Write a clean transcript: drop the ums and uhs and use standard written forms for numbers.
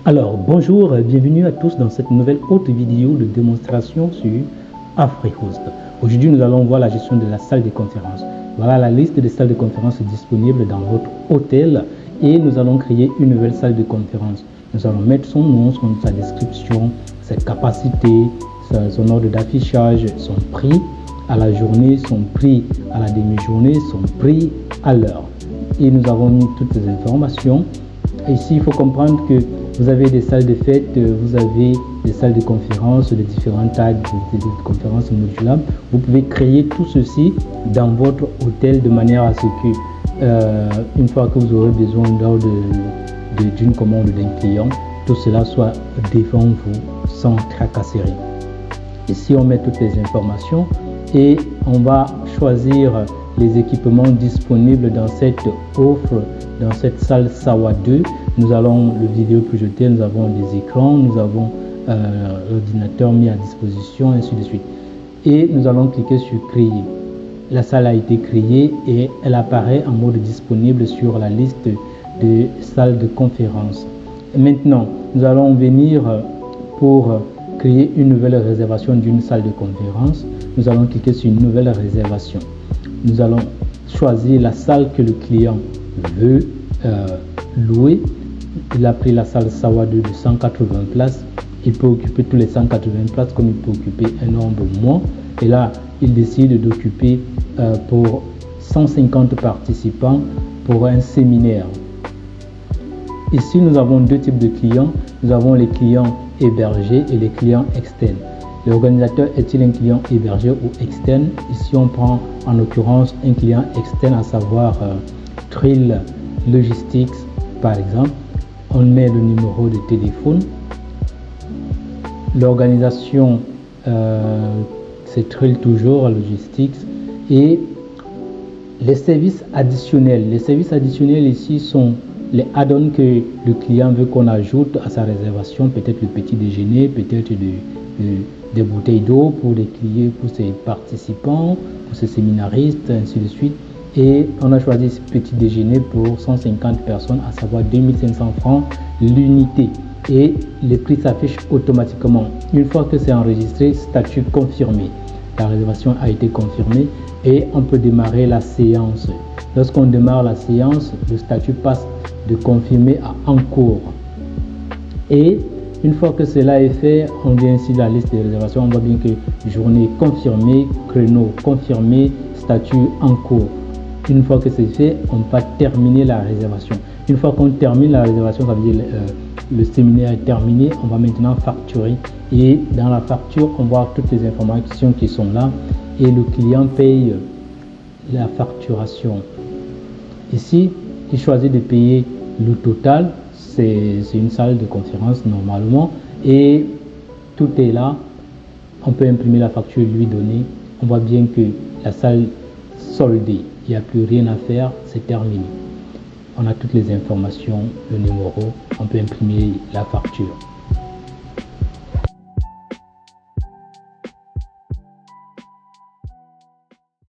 Alors, bonjour, bienvenue à tous dans cette nouvelle haute vidéo de démonstration sur AfriHost. Aujourd'hui, nous allons voir la gestion de la salle de conférence. Voilà la liste des salles de conférence disponibles dans votre hôtel et nous allons créer une nouvelle salle de conférence. Nous allons mettre son nom, sa description, ses capacités, son ordre d'affichage, son prix à la journée, son prix à la demi-journée, son prix à l'heure. Et nous avons mis toutes les informations. Ici, il faut comprendre que vous avez des salles de fête, vous avez des salles de conférence de différentes tailles, des conférences modulables. Vous pouvez créer tout ceci dans votre hôtel de manière à ce que, une fois que vous aurez besoin d'une commande d'un client, tout cela soit devant vous sans tracasserie. Ici, on met toutes les informations et on va choisir les équipements disponibles dans cette offre, dans cette salle SAWA 2. Nous avons le vidéoprojecteur, nous avons des écrans, nous avons l'ordinateur mis à disposition, ainsi de suite. Et nous allons cliquer sur créer. La salle a été créée et elle apparaît en mode disponible sur la liste de salles de conférence. Et maintenant, nous allons venir pour créer une nouvelle réservation d'une salle de conférence. Nous allons cliquer sur une nouvelle réservation. Nous allons choisir la salle que le client veut louer. Il a pris la salle SAWA 2 de 180 places. Il peut occuper tous les 180 places comme il peut occuper un nombre moins. Et là, il décide d'occuper pour 150 participants pour un séminaire. Ici, nous avons deux types de clients. Nous avons les clients hébergés et les clients externes. L'organisateur est-il un client hébergé ou externe? Ici, on prend en l'occurrence un client externe, à savoir Trill Logistics, par exemple. On met le numéro de téléphone. L'organisation, c'est Trill toujours, Logistics. Et les services additionnels. Les services additionnels ici sont les add-ons que le client veut qu'on ajoute à sa réservation. Peut-être le petit déjeuner, peut-être des bouteilles d'eau pour les clients, pour ses participants, pour ses séminaristes, ainsi de suite. Et on a choisi ce petit déjeuner pour 150 personnes, à savoir 2500 francs l'unité. Et les prix s'affichent automatiquement. Une fois que c'est enregistré, statut confirmé. La réservation a été confirmée et on peut démarrer la séance. Lorsqu'on démarre la séance, le statut passe de confirmé à en cours. Et une fois que cela est fait, on vient ici dans la liste de réservations. On voit bien que journée confirmée, créneau confirmé, statut en cours. Une fois que c'est fait, on va terminer la réservation. Une fois qu'on termine la réservation, ça veut dire le séminaire est terminé. On va maintenant facturer. Et dans la facture, on voit toutes les informations qui sont là. Et le client paye la facturation. Ici, il choisit de payer le total. C'est une salle de conférence normalement. Et tout est là. On peut imprimer la facture et lui donner. On voit bien que la salle soldée. Il n'y a plus rien à faire, c'est terminé. On a toutes les informations, le numéro, on peut imprimer la facture.